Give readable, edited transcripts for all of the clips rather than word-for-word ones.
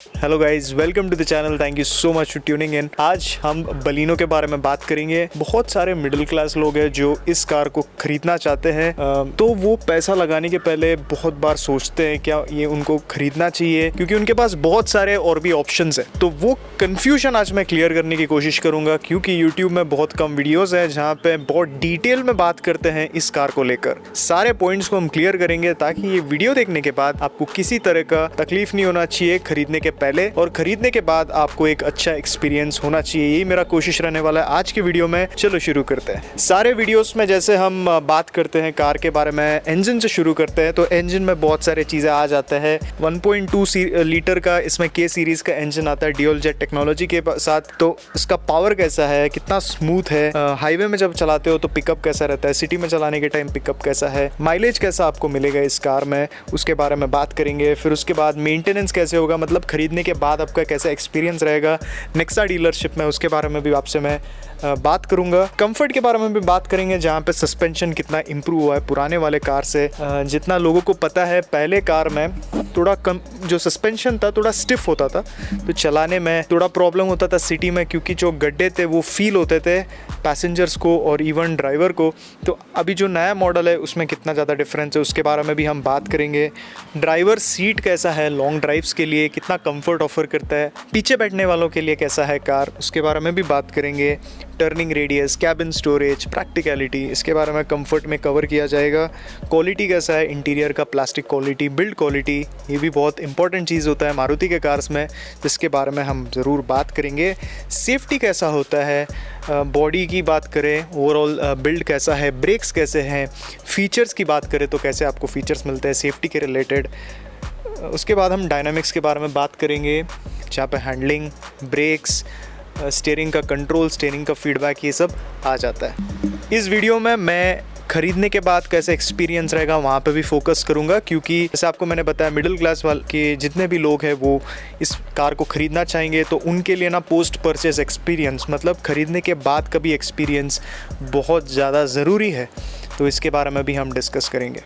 Hello guys, welcome to the channel. Thank you so much for tuning in. आज हम Baleno के बारे में बात करेंगे। बहुत सारे मिडिल क्लास लोग हैं जो इस कार को खरीदना चाहते हैं, तो वो पैसा लगाने के पहले बहुत बार सोचते हैं क्या ये उनको खरीदना चाहिए, क्योंकि उनके पास बहुत सारे और भी ऑप्शंस हैं। तो वो कंफ्यूजन आज मैं क्लियर करने की कोशिश करूंगा, क्योंकि यूट्यूब में बहुत कम वीडियोज है जहाँ पे बहुत डिटेल में बात करते हैं इस कार को लेकर। सारे पॉइंट्स को हम क्लियर करेंगे ताकि ये वीडियो देखने के बाद आपको किसी तरह का तकलीफ नहीं होना चाहिए खरीदने के पहले, और खरीदने के बाद आपको एक अच्छा एक्सपीरियंस होना चाहिए। यही मेरा कोशिश रहने वाला है आज की वीडियो में। चलो शुरू करते हैं। सारे वीडियोस में जैसे हम बात करते हैं कार के बारे में, इंजन से शुरू करते हैं। तो इंजन में बहुत सारे चीज़ें आ जाता है। 1.2 लीटर का इसमें के सीरीज का इंजन आता है ड्यूल जेट टेक्नोलॉजी के साथ। तो इसका पावर कैसा है, कितना स्मूथ है, हाईवे में जब चलाते हो तो पिकअप कैसा रहता है, सिटी में चलाने के टाइम पिकअप कैसा है, माइलेज कैसा आपको मिलेगा इस कार में, उसके बारे में बात करेंगे। फिर उसके बाद मेंटेनेंस कैसे होगा, मतलब खरीदने के बाद आपका कैसा एक्सपीरियंस रहेगा नेक्सा डीलरशिप में, उसके बारे में भी आपसे मैं बात करूंगा। कंफर्ट के बारे में भी बात करेंगे, जहाँ पे सस्पेंशन कितना इंप्रूव हुआ है पुराने वाले कार से। जितना लोगों को पता है, पहले कार में थोड़ा कम जो सस्पेंशन था थोड़ा स्टिफ होता था, तो चलाने में थोड़ा प्रॉब्लम होता था सिटी में, क्योंकि जो गड्ढे थे वो फील होते थे पैसेंजर्स को और इवन ड्राइवर को। तो अभी जो नया मॉडल है उसमें कितना ज़्यादा डिफरेंस है, उसके बारे में भी हम बात करेंगे। ड्राइवर सीट कैसा है लॉन्ग ड्राइव्स के लिए, कितना कंफर्ट ऑफर करता है, पीछे बैठने वालों के लिए कैसा है कार, उसके बारे में भी बात करेंगे। Turning radius, cabin storage, practicality, इसके बारे में कंफर्ट में कवर किया जाएगा। क्वालिटी कैसा है इंटीरियर का, प्लास्टिक क्वालिटी, बिल्ड क्वालिटी, ये भी बहुत इंपॉर्टेंट चीज़ होता है मारुति के कार्स में, जिसके बारे में हम ज़रूर बात करेंगे। सेफ्टी कैसा होता है, बॉडी की बात करें, ओवरऑल बिल्ड कैसा है, ब्रेक्स कैसे हैं, फीचर्स की बात करें तो कैसे आपको फीचर्स मिलते हैं सेफ्टी के रिलेटेड। उसके बाद हम डायनामिक्स के बारे में बात करेंगे, जहाँ पे हैंडलिंग, ब्रेक्स, स्टीयरिंग का कंट्रोल, स्टीयरिंग का फीडबैक, ये सब आ जाता है। इस वीडियो में मैं खरीदने के बाद कैसे एक्सपीरियंस रहेगा वहाँ पे भी फोकस करूँगा, क्योंकि जैसे आपको मैंने बताया मिडिल क्लास वाले के जितने भी लोग हैं वो इस कार को ख़रीदना चाहेंगे, तो उनके लिए ना पोस्ट परचेज एक्सपीरियंस, मतलब ख़रीदने के बाद का भी एक्सपीरियंस बहुत ज़्यादा ज़रूरी है। तो इसके बारे में भी हम डिस्कस करेंगे।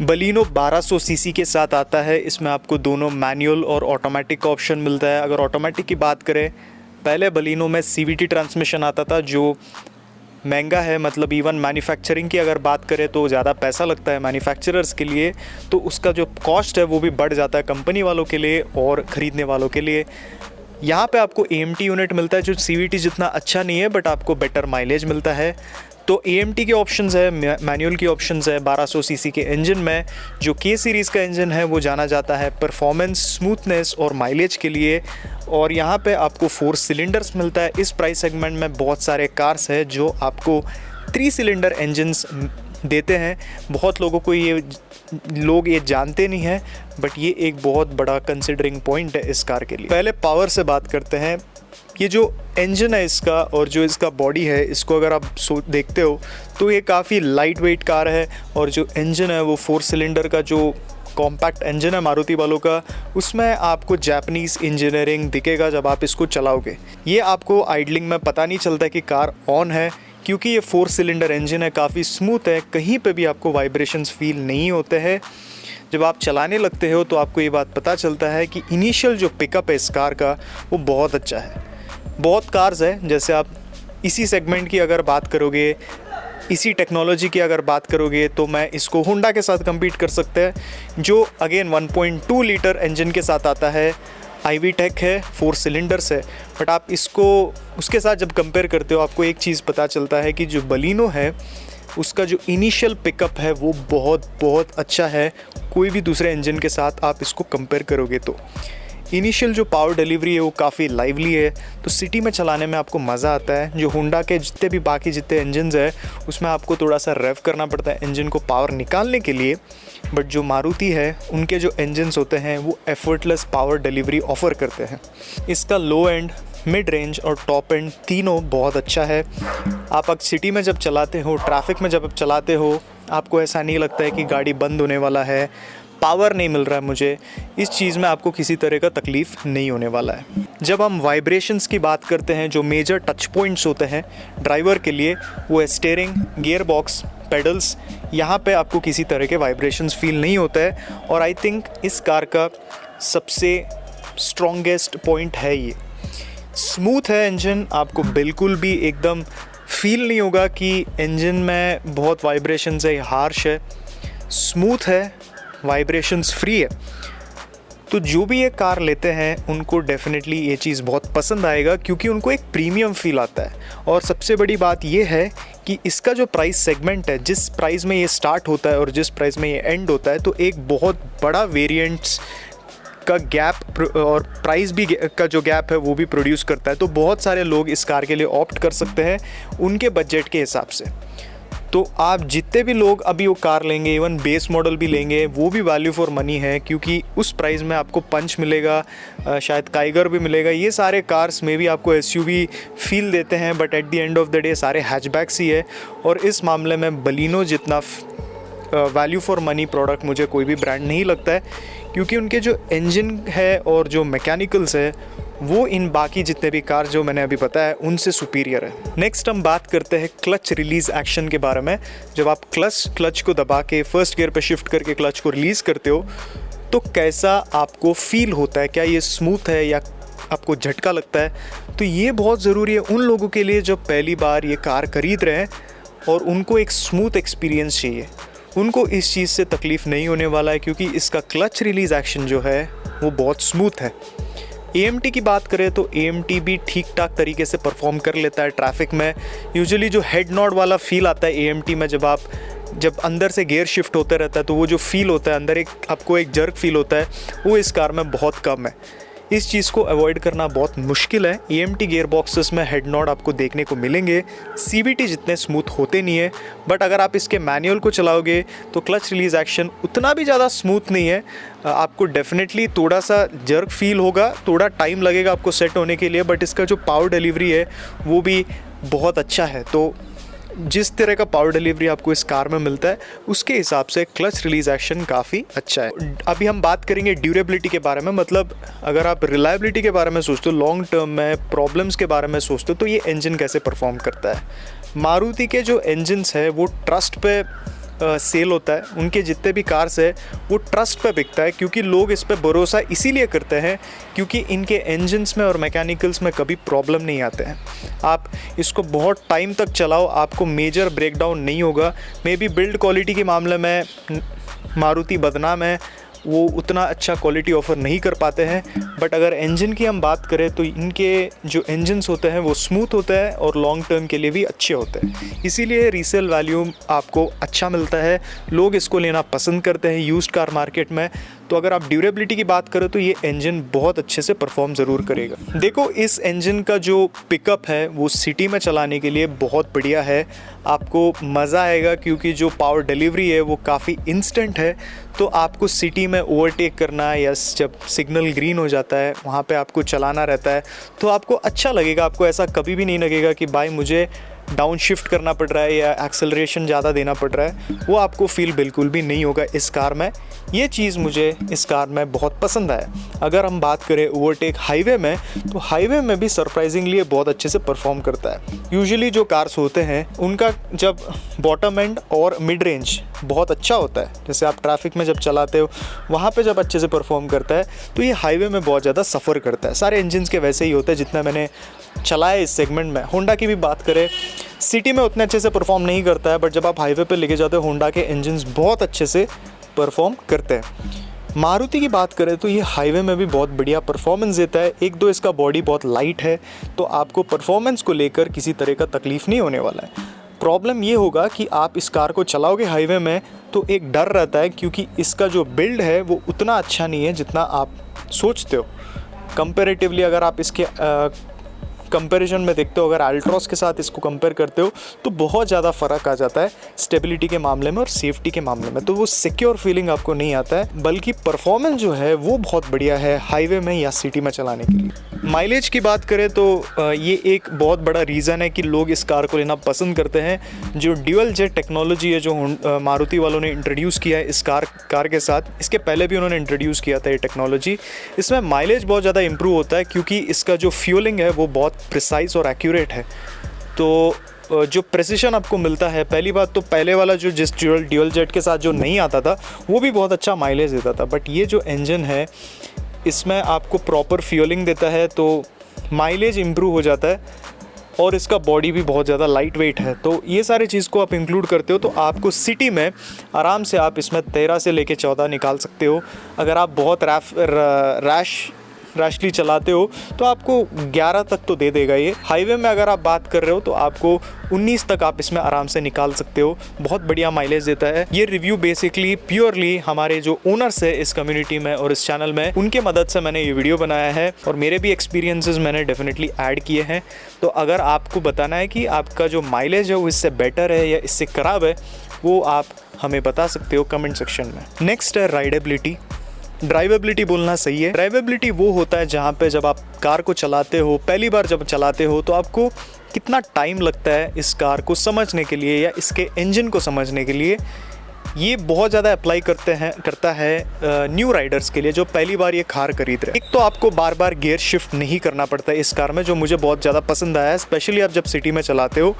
बलिनो 1200 सीसी के साथ आता है। इसमें आपको दोनों मैनुअल और ऑटोमेटिक का ऑप्शन मिलता है। अगर ऑटोमेटिक की बात करें, पहले बलिनो में CVT ट्रांसमिशन आता था जो महंगा है, मतलब इवन मैन्युफैक्चरिंग की अगर बात करें तो ज़्यादा पैसा लगता है मैन्युफैक्चरर्स के लिए, तो उसका जो कॉस्ट है वो भी बढ़ जाता है कंपनी वालों के लिए और ख़रीदने वालों के लिए। यहाँ पे आपको AMT यूनिट मिलता है जो CVT जितना अच्छा नहीं है, बट आपको बेटर माइलेज मिलता है। तो AMT के ऑप्शंस है, मैनुअल की ऑप्शंस है। 1200 सीसी के इंजन में जो के सीरीज़ का इंजन है वो जाना जाता है परफॉर्मेंस, स्मूथनेस और माइलेज के लिए, और यहाँ पे आपको 4 सिलेंडर्स मिलता है। इस प्राइस सेगमेंट में बहुत सारे कार्स हैं जो आपको 3 सिलेंडर इंजन्स देते हैं। बहुत लोगों को ये जानते नहीं हैं, बट ये एक बहुत बड़ा कंसिडरिंग पॉइंट है इस कार के लिए। पहले पावर से बात करते हैं। ये जो इंजन है इसका और जो इसका बॉडी है, इसको अगर आप देखते हो तो ये काफ़ी लाइट वेट कार है, और जो इंजन है वो 4 सिलेंडर का जो कॉम्पैक्ट इंजन है मारुति वालों का, उसमें आपको जापानीज़ इंजीनियरिंग दिखेगा जब आप इसको चलाओगे। ये आपको आइडलिंग में पता नहीं चलता कि कार ऑन है, क्योंकि ये 4 सिलेंडर इंजन है, काफ़ी स्मूथ है, कहीं पे भी आपको वाइब्रेशंस फील नहीं होते हैं। जब आप चलाने लगते हो तो आपको ये बात पता चलता है कि इनिशियल जो पिकअप है इस कार का वो बहुत अच्छा है। बहुत कार्स है, जैसे आप इसी सेगमेंट की अगर बात करोगे, इसी टेक्नोलॉजी की अगर बात करोगे, तो मैं इसको होंडा के साथ compete कर सकते हैं, जो अगेन 1.2 लीटर इंजन के साथ आता है। IV टेक है, 4 सिलेंडर्स है, बट आप इसको उसके साथ जब कंपेयर करते हो आपको एक चीज़ पता चलता है कि जो बलिनो है उसका जो इनिशियल पिकअप है वो बहुत बहुत अच्छा है। कोई भी दूसरे इंजन के साथ आप इसको कंपेयर करोगे तो इनिशियल जो पावर डिलीवरी है वो काफ़ी लाइवली है, तो सिटी में चलाने में आपको मज़ा आता है। जो होंडा के जितने भी बाकी जितने इंजन्स है उसमें आपको थोड़ा सा रेव करना पड़ता है इंजन को पावर निकालने के लिए, बट जो मारुति है उनके जो इंजन्स होते हैं वो एफर्टलेस पावर डिलीवरी ऑफ़र करते हैं। इसका लो एंड, मिड रेंज और टॉप एंड तीनों बहुत अच्छा है। आप सिटी में जब चलाते हो, ट्रैफिक में जब आप चलाते हो, आपको ऐसा नहीं लगता है कि गाड़ी बंद होने वाला है, पावर नहीं मिल रहा है मुझे, इस चीज़ में आपको किसी तरह का तकलीफ़ नहीं होने वाला है। जब हम वाइब्रेशंस की बात करते हैं, जो मेजर टच पॉइंट्स होते हैं ड्राइवर के लिए, वो है स्टीयरिंग, गियर बॉक्स, पेडल्स। यहाँ पे आपको किसी तरह के वाइब्रेशंस फील नहीं होता है, और आई थिंक इस कार का सबसे स्ट्रॉन्गेस्ट पॉइंट है ये। स्मूथ है इंजन, आपको बिल्कुल भी एकदम फील नहीं होगा कि इंजन में बहुत वाइब्रेशंस है, हार्श है। स्मूथ है, वाइब्रेशंस फ्री है। तो जो भी ये कार लेते हैं उनको डेफिनेटली ये चीज़ बहुत पसंद आएगा, क्योंकि उनको एक प्रीमियम फील आता है। और सबसे बड़ी बात ये है कि इसका जो प्राइस सेगमेंट है, जिस प्राइस में ये स्टार्ट होता है और जिस प्राइस में ये एंड होता है, तो एक बहुत बड़ा वेरिएंट्स का गैप और प्राइस भी का जो गैप है वो भी प्रोड्यूस करता है। तो बहुत सारे लोग इस कार के लिए ऑप्ट कर सकते हैं उनके बजट के हिसाब से। तो आप जितने भी लोग अभी वो कार लेंगे, इवन बेस मॉडल भी लेंगे, वो भी वैल्यू फॉर मनी है, क्योंकि उस प्राइस में आपको पंच मिलेगा, शायद काइगर भी मिलेगा। ये सारे कार्स में भी आपको एसयूवी फील देते हैं, but at the end of the day सारे हैचबैक्स ही है। और इस मामले में बलिनो जितना वैल्यू फॉर मनी प्रोडक्ट मुझे कोई भी ब्रांड नहीं लगता है, क्योंकि उनके जो इंजन है और जो मैकेनिकल्स है वो इन बाकी जितने भी कार जो मैंने अभी बताया उनसे सुपीरियर है। नेक्स्ट हम बात करते हैं क्लच रिलीज़ एक्शन के बारे में। जब आप क्लच को दबा के फर्स्ट गियर पे शिफ्ट करके क्लच को रिलीज़ करते हो तो कैसा आपको फील होता है, क्या ये स्मूथ है या आपको झटका लगता है। तो ये बहुत ज़रूरी है उन लोगों के लिए जो पहली बार ये कार खरीद रहे हैं और उनको एक स्मूथ एक्सपीरियंस चाहिए। उनको इस चीज़ से तकलीफ़ नहीं होने वाला है, क्योंकि इसका क्लच रिलीज़ एक्शन जो है वो बहुत स्मूथ है। AMT की बात करें तो AMT भी ठीक ठाक तरीके से परफॉर्म कर लेता है ट्रैफिक में। यूजुअली जो हेड नॉड वाला फील आता है AMT में, जब अंदर से गियर शिफ्ट होता रहता है तो वो जो फील होता है अंदर, एक आपको एक जर्क फील होता है, वो इस कार में बहुत कम है। इस चीज़ को अवॉइड करना बहुत मुश्किल है। AMT गियर बॉक्सेस में हेड नॉड आपको देखने को मिलेंगे। CVT जितने स्मूथ होते नहीं है, बट अगर आप इसके मैनुअल को चलाओगे तो क्लच रिलीज़ एक्शन उतना भी ज़्यादा स्मूथ नहीं है। आपको डेफिनेटली थोड़ा सा जर्क फील होगा, थोड़ा टाइम लगेगा आपको सेट होने के लिए, बट इसका जो पावर डिलीवरी है वो भी बहुत अच्छा है। तो जिस तरह का पावर डिलीवरी आपको इस कार में मिलता है उसके हिसाब से क्लच रिलीज़ एक्शन काफ़ी अच्छा है। अभी हम बात करेंगे ड्यूरेबिलिटी के बारे में। मतलब अगर आप रिलायबिलिटी के बारे में सोचते हो, लॉन्ग टर्म में प्रॉब्लम्स के बारे में सोचते हो, तो ये इंजन कैसे परफॉर्म करता है। मारुति के जो इंजन्स है वो ट्रस्ट पे सेल होता है। उनके जितने भी कार्स है वो ट्रस्ट पे बिकता है, क्योंकि लोग इस पे भरोसा इसीलिए करते हैं क्योंकि इनके इंजन्स में और मैकेनिकल्स में कभी प्रॉब्लम नहीं आते हैं। आप इसको बहुत टाइम तक चलाओ, आपको मेजर ब्रेकडाउन नहीं होगा। मे बी बिल्ड क्वालिटी के मामले में मारुति बदनाम है, वो उतना अच्छा क्वालिटी ऑफ़र नहीं कर पाते हैं, बट अगर इंजन की हम बात करें तो इनके जो इंजन्स होते हैं वो स्मूथ होते हैं और लॉन्ग टर्म के लिए भी अच्छे होते हैं। इसीलिए रीसेल वैल्यू आपको अच्छा मिलता है, लोग इसको लेना पसंद करते हैं यूज्ड कार मार्केट में। तो अगर आप ड्यूरेबिलिटी की बात करें तो ये इंजन बहुत अच्छे से परफॉर्म ज़रूर करेगा। देखो, इस इंजन का जो पिकअप है वो सिटी में चलाने के लिए बहुत बढ़िया है, आपको मज़ा आएगा, क्योंकि जो पावर डिलीवरी है वो काफ़ी इंस्टेंट है। तो आपको सिटी में ओवरटेक करना या जब सिग्नल ग्रीन हो जाता है वहाँ पे आपको चलाना रहता है तो आपको अच्छा लगेगा। आपको ऐसा कभी भी नहीं लगेगा कि भाई मुझे डाउन शिफ्ट करना पड़ रहा है या एक्सेलरेशन ज़्यादा देना पड़ रहा है, वो आपको फील बिल्कुल भी नहीं होगा इस कार में। ये चीज़ मुझे इस कार में बहुत पसंद आया। अगर हम बात करें ओवरटेक हाईवे में, तो हाईवे में भी सरप्राइजिंगली बहुत अच्छे से परफॉर्म करता है। यूजुअली जो कार्स होते हैं उनका जब बॉटम एंड और मिड रेंज बहुत अच्छा होता है, जैसे आप ट्रैफिक में जब चलाते हो वहाँ पे जब अच्छे से परफॉर्म करता है, तो ये हाईवे में बहुत ज़्यादा सफ़र करता है। सारे इंजन्स के वैसे ही होते हैं जितना मैंने चलाया इस सेगमेंट में। होंडा की भी बात करें, सिटी में उतने अच्छे से परफॉर्म नहीं करता है, बट जब आप हाईवे पे लेके जाते हो होंडा के इंजन्स बहुत अच्छे से परफॉर्म करते हैं। मारुति की बात करें तो ये हाईवे में भी बहुत बढ़िया परफॉर्मेंस देता है। एक दो इसका बॉडी बहुत लाइट है, तो आपको परफॉर्मेंस को लेकर किसी तरह का तकलीफ़ नहीं होने वाला है। प्रॉब्लम ये होगा कि आप इस कार को चलाओगे हाईवे में तो एक डर रहता है, क्योंकि इसका जो बिल्ड है वो उतना अच्छा नहीं है जितना आप सोचते हो। कंपैरेटिवली अगर आप इसके कंपैरिजन में देखते हो, अगर अल्ट्रॉस के साथ इसको कंपेयर करते हो तो बहुत ज़्यादा फ़र्क आ जाता है स्टेबिलिटी के मामले में और सेफ्टी के मामले में। तो वो सिक्योर फीलिंग आपको नहीं आता है, बल्कि परफॉर्मेंस जो है वो बहुत बढ़िया है हाईवे में या सिटी में चलाने के लिए। माइलेज की बात करें तो ये एक बहुत बड़ा रीज़न है कि लोग इस कार को लेना पसंद करते हैं। जो ड्यूअल जेट टेक्नोलॉजी है जो मारुति वालों ने इंट्रोड्यूस किया है इस कार के साथ, इसके पहले भी उन्होंने इंट्रोड्यूस किया था ये टेक्नोलॉजी, इसमें माइलेज बहुत ज़्यादा इंप्रूव होता है, क्योंकि इसका जो फ्यूलिंग है वो बहुत प्रिसाइज और एक्यूरेट है। तो जो प्रेसिशन आपको मिलता है, पहली बात तो पहले वाला जो जिस ड्यूअल जेट के साथ जो नहीं आता था वो भी बहुत अच्छा माइलेज देता था, बट ये जो इंजन है इसमें आपको प्रॉपर फ्यूलिंग देता है तो माइलेज इम्प्रूव हो जाता है और इसका बॉडी भी बहुत ज़्यादा लाइट वेट है। तो ये सारी चीज़ को आप इंक्लूड करते हो तो आपको सिटी में आराम से आप इसमें 13 से लेके 14 निकाल सकते हो। अगर आप बहुत रैशली चलाते हो तो आपको 11 तक तो दे देगा ये। हाईवे में अगर आप बात कर रहे हो तो आपको 19 तक आप इसमें आराम से निकाल सकते हो। बहुत बढ़िया माइलेज देता है। ये रिव्यू बेसिकली प्योरली हमारे जो ओनर्स है इस कम्युनिटी में और इस चैनल में, उनके मदद से मैंने ये वीडियो बनाया है और मेरे भी एक्सपीरियंसेस मैंने डेफिनेटली ऐड किए हैं। तो अगर आपको बताना है कि आपका जो माइलेज है वो इससे बेटर है या इससे ख़राब है, वो आप हमें बता सकते हो कमेंट सेक्शन में। नेक्स्ट है राइडेबिलिटी। ड्राइवेबिलिटी बोलना सही है। ड्राइवेबिलिटी वो होता है जहाँ पे जब आप कार को चलाते हो, पहली बार जब चलाते हो तो आपको कितना टाइम लगता है इस कार को समझने के लिए या इसके इंजन को समझने के लिए। ये बहुत ज़्यादा अप्लाई करता है न्यू राइडर्स के लिए जो पहली बार ये कार खरीद रहे हैं। एक तो आपको बार बार गियर शिफ्ट नहीं करना पड़ता है इस कार में, जो मुझे बहुत ज़्यादा पसंद आया है, स्पेशली आप जब सिटी में चलाते हो।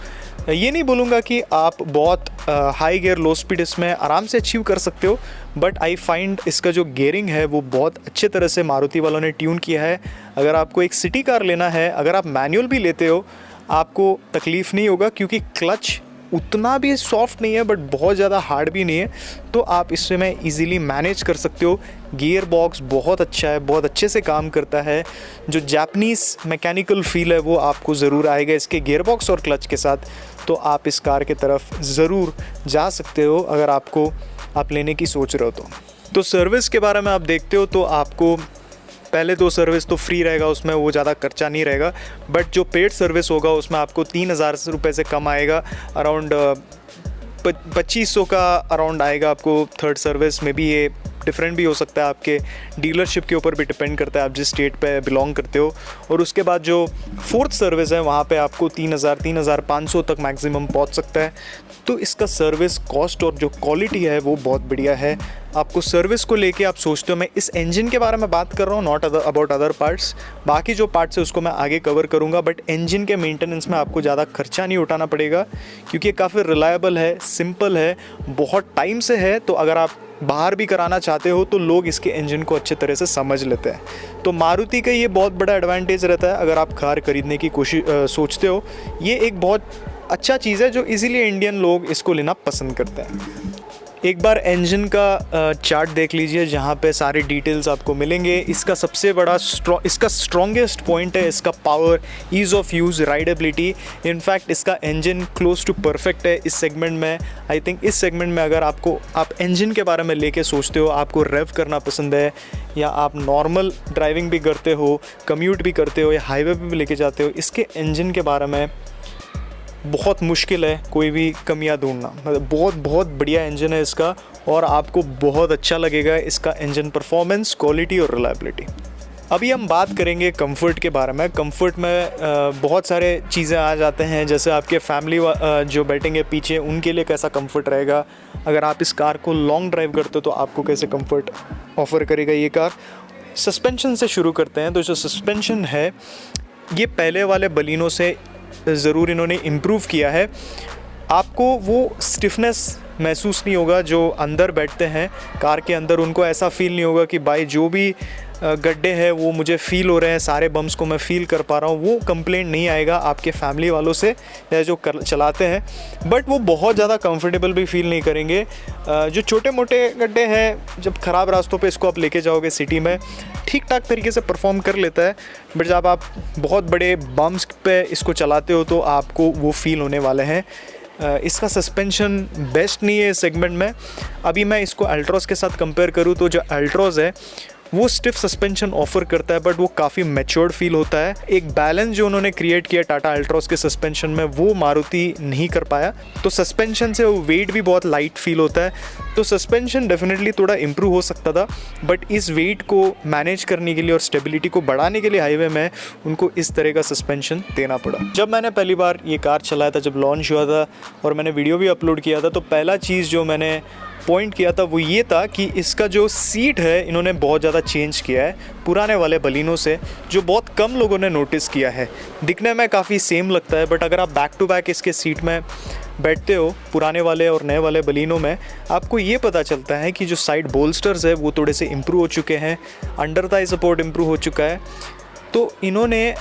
ये नहीं बोलूँगा कि आप बहुत हाई गियर लो स्पीड इसमें आराम से अचीव कर सकते हो, बट आई फाइंड इसका जो गियरिंग है वो बहुत अच्छे तरह से मारुति वालों ने ट्यून किया है। अगर आपको एक सिटी कार लेना है, अगर आप मैनुअल भी लेते हो, आपको तकलीफ़ नहीं होगा क्योंकि क्लच उतना भी सॉफ्ट नहीं है बट बहुत ज़्यादा हार्ड भी नहीं है, तो आप इससे में इजीली मैनेज कर सकते हो। गियर बॉक्स बहुत अच्छा है, बहुत अच्छे से काम करता है। जो जापानीज़ मैकेनिकल फील है वो आपको ज़रूर आएगा इसके गियर बॉक्स और क्लच के साथ। तो आप इस कार की तरफ ज़रूर जा सकते हो अगर आप लेने की सोच रहे हो तो सर्विस के बारे में आप देखते हो तो आपको पहले 2 सर्विस तो फ्री रहेगा, उसमें वो ज़्यादा खर्चा नहीं रहेगा। बट जो पेड सर्विस होगा उसमें आपको 3000 रुपये से कम आएगा, अराउंड 2500 का अराउंड आएगा आपको थर्ड सर्विस में भी। ये डिफरेंट भी हो सकता है, आपके डीलरशिप के ऊपर भी डिपेंड करता है आप जिस स्टेट पे बिलोंग करते हो। और उसके बाद जो फोर्थ सर्विस है वहाँ पे आपको 3500 तक मैक्सिमम पहुँच सकता है। तो इसका सर्विस कॉस्ट और जो क्वालिटी है वो बहुत बढ़िया है। आपको सर्विस को लेके आप सोचते हो, मैं इस इंजन के बारे में बात कर रहा हूँ, नॉट अबाउट अदर पार्ट्स। बाकी जो पार्ट्स है उसको मैं आगे कवर करूँगा, बट इंजन के मेंटेनेंस में आपको ज़्यादा खर्चा नहीं उठाना पड़ेगा क्योंकि ये काफ़ी रिलायबल है, सिंपल है, बहुत टाइम से है। तो अगर आप बाहर भी कराना चाहते हो तो लोग इसके इंजन को अच्छे तरह से समझ लेते हैं। तो मारुति का ये बहुत बड़ा एडवांटेज रहता है अगर आप कार खरीदने की सोचते हो। ये एक बहुत अच्छा चीज़ है जो इजीली इंडियन लोग इसको लेना पसंद करते हैं। एक बार इंजन का चार्ट देख लीजिए जहाँ पे सारे डिटेल्स आपको मिलेंगे। इसका सबसे बड़ा इसका स्ट्रॉन्गेस्ट पॉइंट है इसका power, ease of use, rideability. In fact इसका इंजन क्लोज टू परफेक्ट है इस सेगमेंट में। आई थिंक इस सेगमेंट में अगर आप इंजन के बारे में लेके सोचते हो, आपको रेव करना पसंद है या आप नॉर्मल ड्राइविंग भी करते हो, कम्यूट भी करते हो या हाईवे पे भी लेके जाते हो, इसके इंजन के बारे में बहुत मुश्किल है कोई भी कमियां ढूंढना। मतलब बहुत बढ़िया इंजन है इसका और आपको बहुत अच्छा लगेगा इसका इंजन परफॉर्मेंस, क्वालिटी और रिलायबिलिटी। अभी हम बात करेंगे कंफर्ट के बारे में। कंफर्ट में बहुत सारे चीज़ें आ जाते हैं, जैसे आपके फैमिली जो बैठेंगे पीछे उनके लिए कैसा कंफर्ट रहेगा। अगर आप इस कार को लॉन्ग ड्राइव करते हो तो आपको कैसे कंफर्ट ऑफ़र करेगा ये कार। सस्पेंशन से शुरू करते हैं। तो जो सस्पेंशन है ये पहले वाले बलिनो से ज़रूर इन्होंने इम्प्रूव किया है। आपको वो स्टिफनेस महसूस नहीं होगा जो अंदर बैठते हैं कार के अंदर, उनको ऐसा फील नहीं होगा कि भाई जो भी गड्ढे हैं वो मुझे फ़ील हो रहे हैं, सारे बम्स को मैं फ़ील कर पा रहा हूँ। वो कंप्लेंट नहीं आएगा आपके फैमिली वालों से या जो चलाते हैं। बट वो बहुत ज़्यादा कंफर्टेबल भी फील नहीं करेंगे। जो छोटे मोटे गड्ढे हैं, जब ख़राब रास्तों पे इसको आप लेके जाओगे सिटी में, ठीक ठाक तरीके से परफॉर्म कर लेता है। बट जब आप बहुत बड़े बम्स पे इसको चलाते हो तो आपको वो फील होने वाले हैं। इसका सस्पेंशन बेस्ट नहीं है इस सेगमेंट में। अभी मैं इसको अल्ट्रॉस के साथ कंपेयर करूँ तो जो अल्ट्रॉस है वो स्टिफ सस्पेंशन ऑफर करता है बट वो काफ़ी मैच्योर्ड फील होता है। एक बैलेंस जो उन्होंने क्रिएट किया टाटा अल्ट्रॉस के सस्पेंशन में वो मारुति नहीं कर पाया। तो सस्पेंशन से वो वेट भी बहुत लाइट फील होता है। तो सस्पेंशन डेफिनेटली थोड़ा इम्प्रूव हो सकता था, बट इस वेट को मैनेज करने के लिए और स्टेबिलिटी को बढ़ाने के लिए हाईवे में उनको इस तरह का सस्पेंशन देना पड़ा। जब मैंने पहली बार ये कार चलाया था, जब लॉन्च हुआ था और मैंने वीडियो भी अपलोड किया था, तो पहला चीज़ जो मैंने पॉइंट किया था वो ये था कि इसका जो सीट है इन्होंने बहुत ज़्यादा चेंज किया है पुराने वाले बलिनो से, जो बहुत कम लोगों ने नोटिस किया है। दिखने में काफ़ी सेम लगता है, बट अगर आप बैक टू बैक इसके सीट में बैठते हो पुराने वाले और नए वाले बलिनो में, आपको ये पता चलता है कि जो साइड बोल्स्टर्स है वो थोड़े से इम्प्रूव हो चुके हैं, अंडर थाई सपोर्ट इम्प्रूव हो चुका है। तो इन्होंने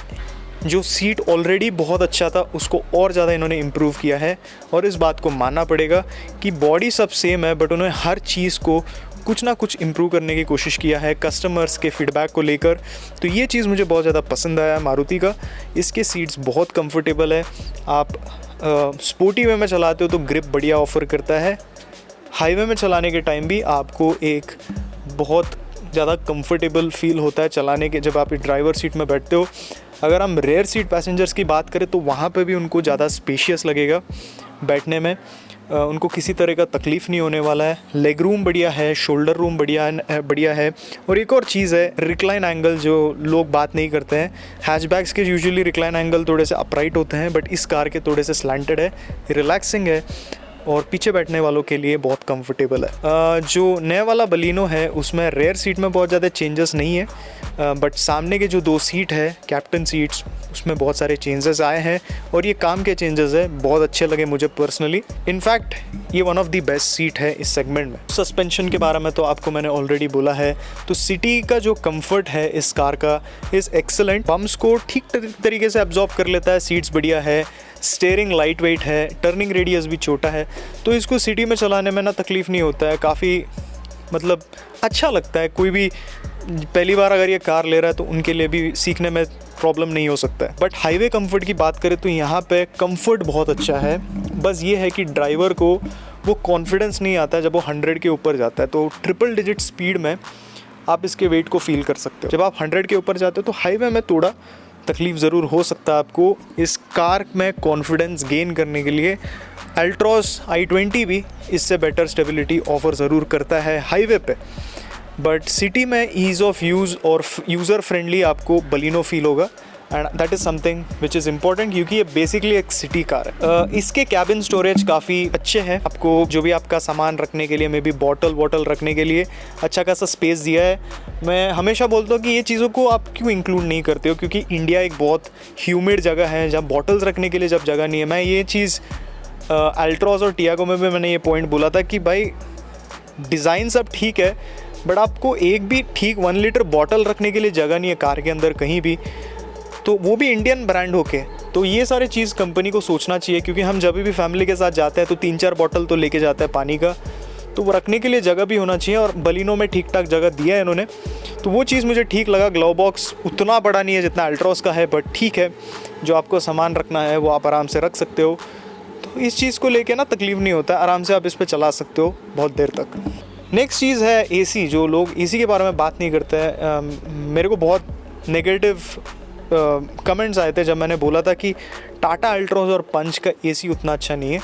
जो सीट ऑलरेडी बहुत अच्छा था उसको और ज़्यादा इन्होंने इम्प्रूव किया है, और इस बात को मानना पड़ेगा कि बॉडी सब सेम है बट उन्होंने हर चीज़ को कुछ ना कुछ इम्प्रूव करने की कोशिश किया है कस्टमर्स के फीडबैक को लेकर। तो ये चीज़ मुझे बहुत ज़्यादा पसंद आया मारुति का। इसके सीट्स बहुत कंफर्टेबल है, आप स्पोर्टी वे में चलाते हो तो ग्रिप बढ़िया ऑफ़र करता है, हाईवे में चलाने के टाइम भी आपको एक बहुत ज़्यादा कंफर्टेबल फील होता है चलाने के, जब आप ड्राइवर सीट में बैठते हो। अगर हम रेयर सीट पैसेंजर्स की बात करें तो वहाँ पे भी उनको ज़्यादा स्पेशियस लगेगा बैठने में, उनको किसी तरह का तकलीफ़ नहीं होने वाला है। लेग रूम बढ़िया है, शोल्डर रूम बढ़िया है। और एक और चीज़ है रिक्लाइन एंगल, जो लोग बात नहीं करते हैं। हैचबैक्स के यूजुअली रिक्लाइन एंगल थोड़े से अपराइट होते हैं बट इस कार के थोड़े से स्लैंटेड है, रिलैक्सिंग है और पीछे बैठने वालों के लिए बहुत कंफर्टेबल है। जो नया वाला बलिनो है उसमें रेयर सीट में बहुत ज़्यादा चेंजेस नहीं है, बट सामने के जो 2 सीट है कैप्टन सीट्स उसमें बहुत सारे चेंजेस आए हैं और ये काम के चेंजेस है, बहुत अच्छे लगे मुझे पर्सनली। इनफैक्ट ये one of the best seat है इस सेगमेंट में। सस्पेंशन के बारे में तो आपको मैंने ऑलरेडी बोला है, तो सिटी का जो कंफर्ट है इस कार का इज़ एक्सेलेंट। बम्प्स को ठीक तरीके से एब्जॉर्ब कर लेता है, सीट्स बढ़िया है, स्टीयरिंग लाइट वेट है, टर्निंग रेडियस भी छोटा है, तो इसको सिटी में चलाने में ना तकलीफ़ नहीं होता है, काफ़ी मतलब अच्छा लगता है। कोई भी पहली बार अगर ये कार ले रहा है तो उनके लिए भी सीखने में प्रॉब्लम नहीं हो सकता है। बट हाईवे कंफर्ट की बात करें तो यहाँ पे कंफर्ट बहुत अच्छा है, बस ये है कि ड्राइवर को वो कॉन्फिडेंस नहीं आता है जब वो 100 के ऊपर जाता है। तो ट्रिपल डिजिट स्पीड में आप इसके वेट को फील कर सकते हो। जब आप 100 के ऊपर जाते हो तो हाईवे में थोड़ा तकलीफ़ ज़रूर हो सकता है आपको। इस कार में कॉन्फिडेंस गेन करने के लिए अल्ट्रॉस i20 भी इससे बेटर स्टेबिलिटी ऑफ़र ज़रूर करता है हाईवे पे, बट सिटी में ईज़ ऑफ यूज़ और यूज़र फ्रेंडली आपको बलिनो फील होगा, and that is something which is important क्योंकि ये बेसिकली एक सिटी कार है। इसके कैबिन स्टोरेज काफ़ी अच्छे हैं, आपको जो भी आपका सामान रखने के लिए, मे बी बॉटल रखने के लिए अच्छा खासा स्पेस दिया है। मैं हमेशा बोलता हूँ कि ये चीज़ों को आप क्यों इंक्लूड नहीं करते हो, क्योंकि इंडिया एक बहुत ह्यूमिड जगह है जहाँ बॉटल्स रखने के लिए जब जगह नहीं है। मैं ये चीज़ अल्ट्रॉस और टियागो में भी मैंने ये पॉइंट बोला था कि भाई डिज़ाइन सब ठीक है बट आपको एक भी ठीक 1 लीटर बॉटल रखने के लिए जगह नहीं है कार के अंदर कहीं भी, तो वो भी इंडियन ब्रांड होके। तो ये सारे चीज़ कंपनी को सोचना चाहिए, क्योंकि हम जब भी फैमिली के साथ जाते हैं तो 3-4 बॉटल तो लेके जाते हैं पानी का, तो वो रखने के लिए जगह भी होना चाहिए, और बलिनो में ठीक ठाक जगह दिया है इन्होंने, तो वो चीज़ मुझे ठीक लगा। ग्लव बॉक्स उतना बड़ा नहीं है जितना अल्ट्रॉस का है, बट ठीक है, जो आपको सामान रखना है वो आप आराम से रख सकते हो। तो इस चीज़ को लेके ना तकलीफ़ नहीं होता, आराम से आप इस पर चला सकते हो बहुत देर तक। नेक्स्ट चीज़ है एसी। जो लोग एसी के बारे में बात नहीं करते हैं, मेरे को बहुत नेगेटिव कमेंट्स आए थे जब मैंने बोला था कि टाटा अल्ट्रॉस और पंच का एसी उतना अच्छा नहीं है,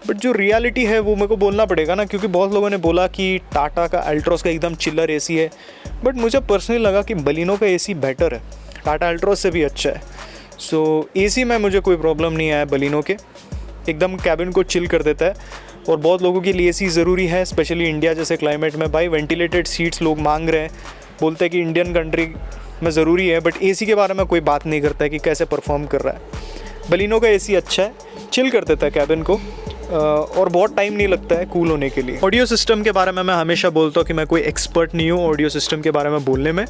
बट जो रियलिटी है वो मेरे को बोलना पड़ेगा ना, क्योंकि बहुत लोगों ने बोला कि टाटा का अल्ट्रॉस का एकदम चिल्लर एसी है, बट मुझे पर्सनली लगा कि बलिनो का एसी बेटर है, टाटा अल्ट्रॉस से भी अच्छा है। सो एसी में मुझे कोई प्रॉब्लम नहीं आया बलिनो के, एकदम कैबिन को चिल कर देता है। और बहुत लोगों के लिए एसी ज़रूरी है, स्पेशली इंडिया जैसे क्लाइमेट में। भाई वेंटिलेटेड सीट्स लोग मांग रहे हैं, बोलते हैं कि इंडियन कंट्री में ज़रूरी है, बट एसी के बारे में कोई बात नहीं करता है कि कैसे परफॉर्म कर रहा है। बलिनो का एसी अच्छा है, चिल कर देता है कैबिन को, और बहुत टाइम नहीं लगता है कूल होने के लिए। ऑडियो सिस्टम के बारे में मैं हमेशा बोलता हूँ कि मैं कोई एक्सपर्ट नहीं हूँ ऑडियो सिस्टम के बारे में बोलने में,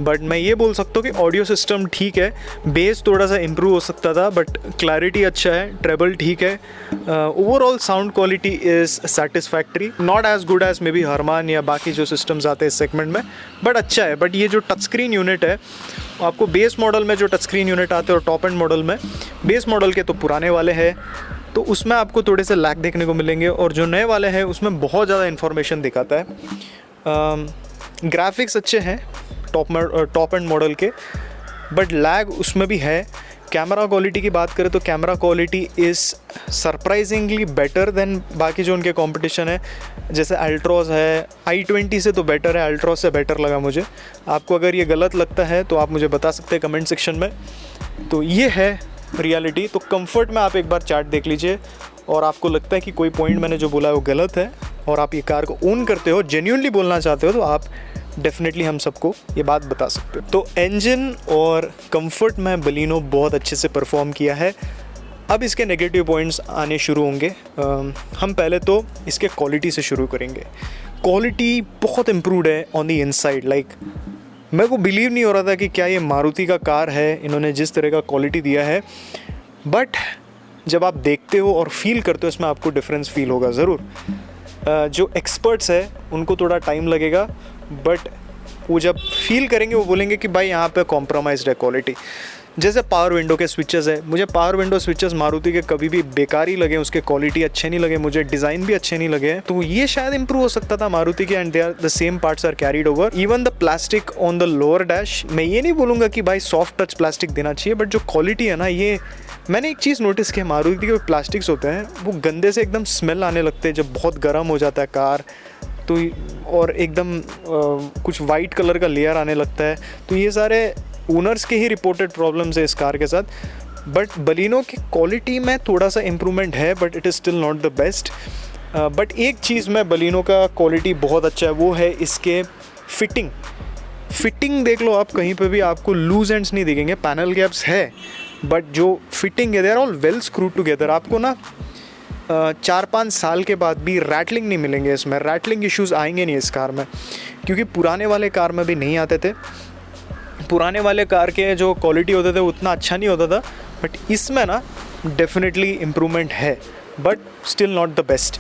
बट मैं ये बोल सकता हूँ कि ऑडियो सिस्टम ठीक है, बेस थोड़ा सा इम्प्रूव हो सकता था, बट क्लैरिटी अच्छा है, ट्रेबल ठीक है, overall sound quality is satisfactory, not as good as may be Harman या बाकी जो सिस्टम्स आते हैं इस सेगमेंट में, बट अच्छा है। बट ये जो टच स्क्रीन यूनिट है, आपको बेस मॉडल में जो टच स्क्रीन यूनिट आते हैं और टॉप एंड मॉडल में, बेस मॉडल के तो पुराने वाले हैं तो उसमें आपको थोड़े से लैग देखने को मिलेंगे, और जो नए वाले हैं उसमें बहुत ज़्यादा इन्फॉर्मेशन दिखाता है। ग्राफिक्स अच्छे हैं टॉप एंड मॉडल के, बट लैग उसमें भी है। कैमरा क्वालिटी की बात करें तो camera quality is surprisingly better than बाकी जो उनके कंपटीशन है, जैसे अल्ट्रॉस है, i20 से तो बेटर है, अल्ट्रॉस से बेटर लगा मुझे। आपको अगर ये गलत लगता है तो आप मुझे बता सकते हैं कमेंट सेक्शन में। तो ये है रियलिटी। तो कंफर्ट में आप एक बार चार्ट देख लीजिए, और आपको लगता है कि कोई पॉइंट मैंने जो बोला है वो गलत है और आप ये कार को ओन करते हो, जेन्युइनली बोलना चाहते हो, तो आप डेफिनेटली हम सबको ये बात बता सकते हो। तो इंजन और कंफर्ट में बलिनो बहुत अच्छे से परफॉर्म किया है। अब इसके नेगेटिव पॉइंट्स आने शुरू होंगे। हम पहले तो इसके क्वालिटी से शुरू करेंगे। क्वालिटी बहुत इम्प्रूवड है ऑन द इनसाइड। लाइक मेरे को बिलीव नहीं हो रहा था कि क्या ये मारुति का कार है, इन्होंने जिस तरह का क्वालिटी दिया है। बट जब आप देखते हो और फील करते हो इसमें आपको डिफरेंस फील होगा ज़रूर। जो एक्सपर्ट्स है उनको थोड़ा टाइम लगेगा, बट वो जब फील करेंगे वो बोलेंगे कि भाई यहाँ पे कॉम्प्रोमाइज़्ड है क्वालिटी। जैसे पावर विंडो के स्विचेस है, मुझे पावर विंडो स्विचेस मारुति के कभी भी बेकार ही लगे, उसके क्वालिटी अच्छे नहीं लगे, मुझे डिज़ाइन भी अच्छे नहीं लगे। तो ये शायद इंप्रूव हो सकता था मारुति के, and they are the same parts are carried over. Even the plastic on the lower dash, मैं ये नहीं बोलूँगा कि भाई सॉफ्ट टच प्लास्टिक देना चाहिए, बट जो क्वालिटी है ना, ये मैंने एक चीज़ नोटिस किया, मारुति के प्लास्टिक्स होते हैं वो गंदे से एकदम स्मेल आने लगते हैं जब बहुत गर्म हो जाता है कार तो, और एकदम कुछ वाइट कलर का लेयर आने लगता है। तो ये सारे ओनर्स के ही रिपोर्टेड प्रॉब्लम्स है इस कार के साथ। बट बलिनो की क्वालिटी में थोड़ा सा इम्प्रूवमेंट है, but it is still not the best. But एक चीज़ में बलिनो का क्वालिटी बहुत अच्छा है, वो है इसके फिटिंग देख लो आप, कहीं पे भी आपको लूज एंड्स नहीं दिखेंगे। पैनल गैप्स है, बट जो फिटिंग है they are all well screwed together. आपको ना 4-5 साल के बाद भी रैटलिंग नहीं मिलेंगे इसमें, रैटलिंग इश्यूज़ आएंगे नहीं इस कार में, क्योंकि पुराने वाले कार में भी नहीं आते थे। पुराने वाले कार के जो क्वालिटी होते थे उतना अच्छा नहीं होता था, बट इसमें ना डेफिनेटली इम्प्रूवमेंट है, but still not the best.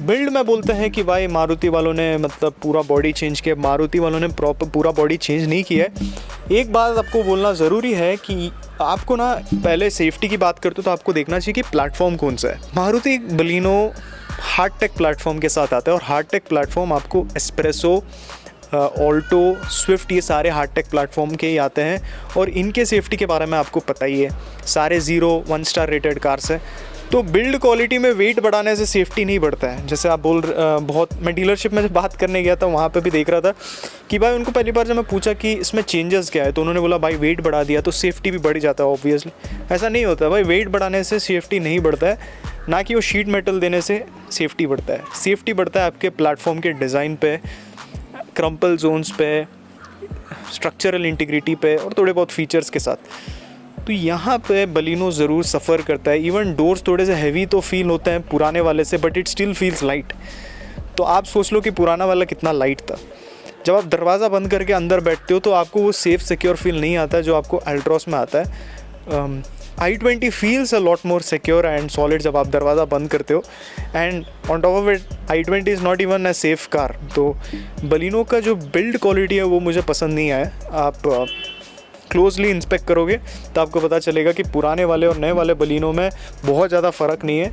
Build में बोलते हैं कि भाई मारुति वालों ने मतलब पूरा बॉडी चेंज किया, मारुति वालों ने प्रॉपर पूरा बॉडी चेंज नहीं किया है। एक बात आपको बोलना ज़रूरी है कि आपको ना पहले सेफ्टी की बात करते हो तो आपको देखना चाहिए कि प्लेटफॉर्म कौन सा है। Maruti Baleno hard take platform के साथ आता है, और हार्ड टेक प्लेटफॉर्म आपको एस्प्रेसो, ऑल्टो, स्विफ्ट, ये सारे हार्ड टेक प्लेटफॉर्म के ही आते हैं, और इनके सेफ्टी के बारे में आपको पता ही है, सारे 0-1 स्टार रेटेड कार्स है। तो बिल्ड क्वालिटी में वेट बढ़ाने से सेफ्टी नहीं बढ़ता है। जैसे आप बहुत, मैं डीलरशिप में जब बात करने गया था वहाँ पे भी देख रहा था कि भाई उनको पहली बार जब मैं पूछा कि इसमें चेंजेस क्या है, तो उन्होंने बोला भाई वेट बढ़ा दिया तो सेफ्टी भी बढ़ जाता है। ऑब्वियसली ऐसा नहीं होता भाई, वेट बढ़ाने से सेफ्टी नहीं बढ़ता है, ना कि वो शीट मेटल देने से सेफ्टी बढ़ता है। सेफ्टी बढ़ता है आपके प्लेटफॉर्म के डिज़ाइन पे, क्रम्पल जोन्स पे, स्ट्रक्चरल इंटीग्रिटी पे, और थोड़े बहुत फीचर्स के साथ। तो यहाँ पे बलिनो ज़रूर सफ़र करता है। इवन डोर्स थोड़े से हैवी तो फील होते हैं पुराने वाले से, but it still feels light. तो आप सोच लो कि पुराना वाला कितना लाइट था। जब आप दरवाज़ा बंद करके अंदर बैठते हो तो आपको वो सेफ सिक्योर फील नहीं आता है जो आपको अल्ट्रॉस में आता है। i20 feels a lot more secure and solid जब आप दरवाज़ा बंद करते हो, and on top of it i20 is not even a safe car. तो बलिनो का जो बिल्ड क्वालिटी है वो मुझे पसंद नहीं आया। आप क्लोजली इंस्पेक्ट करोगे तो आपको पता चलेगा कि पुराने वाले और नए वाले बलिनो में बहुत ज़्यादा फ़र्क नहीं है।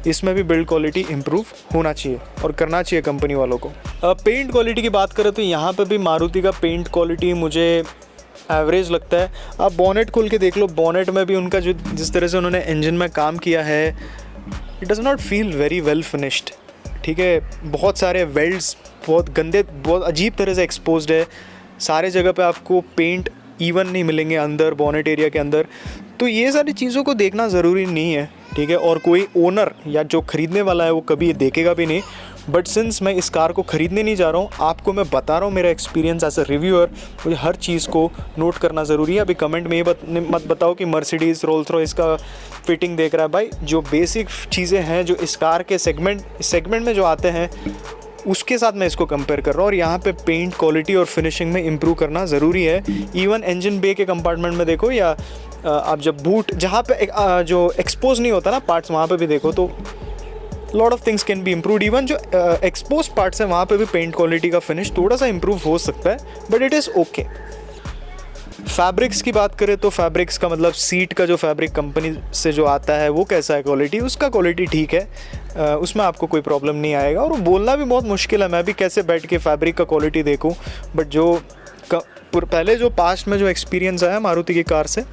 इसमें भी बिल्ड क्वालिटी इम्प्रूव होना चाहिए और करना चाहिए कंपनी वालों को। पेंट क्वालिटी की बात करें तो यहाँ पे भी मारुति का पेंट क्वालिटी मुझे एवरेज लगता है। आप बॉनेट खोल के देख लो, बॉनेट में भी उनका जो जिस तरह से उन्होंने इंजन में काम किया है, it does not feel very well finished. ठीक है, बहुत सारे वेल्ड्स बहुत गंदे, बहुत अजीब तरह से एक्सपोज्ड है। सारे जगह पे आपको पेंट इवन नहीं मिलेंगे अंदर बॉनेट एरिया के अंदर। तो ये सारी चीज़ों को देखना ज़रूरी नहीं है, ठीक है, और कोई ओनर या जो ख़रीदने वाला है वो कभी ये देखेगा भी नहीं। बट सिंस मैं इस कार को ख़रीदने नहीं जा रहा हूँ, आपको मैं बता रहा हूँ मेरा एक्सपीरियंस एज अ रिव्यूअर, मुझे हर चीज़ को नोट करना ज़रूरी है। अभी कमेंट में ये मत बताओ कि मर्सिडीज़, रोल्स रॉयस का फिटिंग देख रहा है। भाई जो बेसिक चीज़ें हैं जो इस कार के सेगमेंट में जो आते हैं उसके साथ मैं इसको कंपेयर कर रहा हूँ, और यहाँ पे पेंट क्वालिटी और फिनिशिंग में इम्प्रूव करना ज़रूरी है। इवन इंजन बे के कंपार्टमेंट में देखो, या आप जब बूट जहाँ पे जो एक्सपोज नहीं होता ना पार्ट्स, वहाँ पे भी देखो तो lot of things can be improved. Even जो एक्सपोज पार्ट्स हैं वहाँ पे भी पेंट क्वालिटी का फिनिश थोड़ा सा इम्प्रूव हो सकता है, but it is okay. Fabrics की बात करें तो फैब्रिक्स का मतलब सीट का जो फैब्रिक कंपनी से जो आता है वो कैसा है क्वालिटी, उसका क्वालिटी ठीक है, उसमें आपको कोई प्रॉब्लम नहीं आएगा। और बोलना भी बहुत मुश्किल है, मैं भी कैसे बैठ के फैब्रिक का क्वालिटी देखूं, बट जो पहले जो पास्ट में जो एक्सपीरियंस आया मारुति की कार से,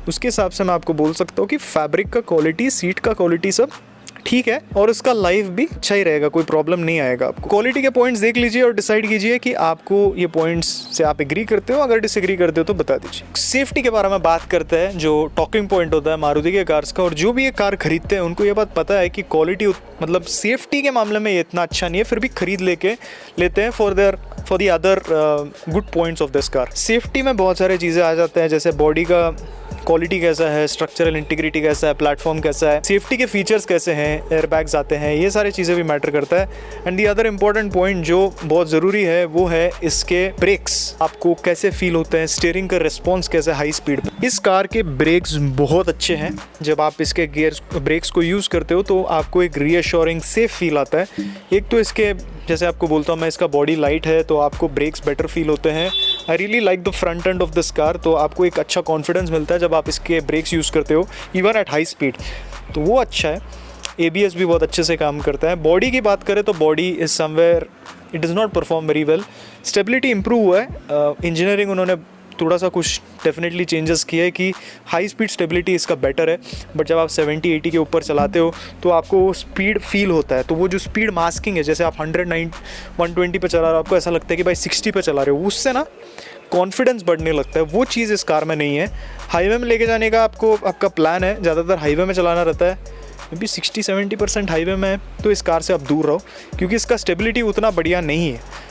उसके हिसाब से मैं आपको बोल सकता हूँ कि फैब्रिक का क्वालिटी, सीट का क्वालिटी सब ठीक है, और इसका लाइफ भी अच्छा ही रहेगा, कोई प्रॉब्लम नहीं आएगा आपको। क्वालिटी के पॉइंट्स देख लीजिए और डिसाइड कीजिए कि आपको ये पॉइंट्स से आप एग्री करते हो, अगर डिसएग्री करते हो तो बता दीजिए। सेफ्टी के बारे में बात करते हैं, जो टॉकिंग पॉइंट होता है मारुति के कार्स का, और जो भी ये कार खरीदते हैं उनको ये बात पता है कि क्वालिटी मतलब सेफ्टी के मामले में ये इतना अच्छा नहीं है, फिर भी खरीद लेते हैं for the other good points of this car. Safety में बहुत सारी चीज़ें आ जाते हैं, जैसे बॉडी का क्वालिटी कैसा है, स्ट्रक्चरल इंटीग्रिटी कैसा है, प्लेटफॉर्म कैसा है, सेफ्टी के फीचर्स कैसे हैं, एयरबैग्स आते हैं, ये सारी चीज़ें भी मैटर करता है। And the other important point जो बहुत ज़रूरी है वो है इसके ब्रेक्स, आपको कैसे फील होते हैं, स्टीयरिंग का रिस्पॉन्स कैसा है हाई स्पीड पे। इस कार के ब्रेक्स बहुत अच्छे हैं। जब आप इसके ब्रेक्स को यूज़ करते हो तो आपको एक रीअश्योरिंग सेफ फील आता है। एक तो इसके, जैसे आपको बोलता हूँ मैं, इसका बॉडी लाइट है तो आपको ब्रेक्स बेटर फील होते हैं। I really like the front end of this car, तो आपको एक अच्छा कॉन्फिडेंस मिलता है जब आप इसके ब्रेक्स यूज़ करते हो इवन एट हाई स्पीड, तो वो अच्छा है। ABS भी बहुत अच्छे से काम करता है। बॉडी की बात करें तो body is somewhere it does not perform very well. Stability improve हुआ है, इंजीनियरिंग उन्होंने थोड़ा सा कुछ डेफिनेटली चेंजेस किया है कि हाई स्पीड स्टेबिलिटी इसका बेटर है। बट जब आप 70-80 के ऊपर चलाते हो तो आपको स्पीड फील होता है, तो वो जो स्पीड मास्किंग है, जैसे आप 120 पे चला रहे हो, आपको ऐसा लगता है कि भाई 60 पे चला रहे हो, उससे ना कॉन्फिडेंस बढ़ने लगता है। वो चीज़ इस कार में नहीं है। हाईवे में लेके जाने का आपका प्लान है, ज़्यादातर हाईवे में चलाना रहता है, अभी 60-70% हाईवे में है, तो इस कार से आप दूर रहो क्योंकि इसका स्टेबिलिटी उतना बढ़िया नहीं है।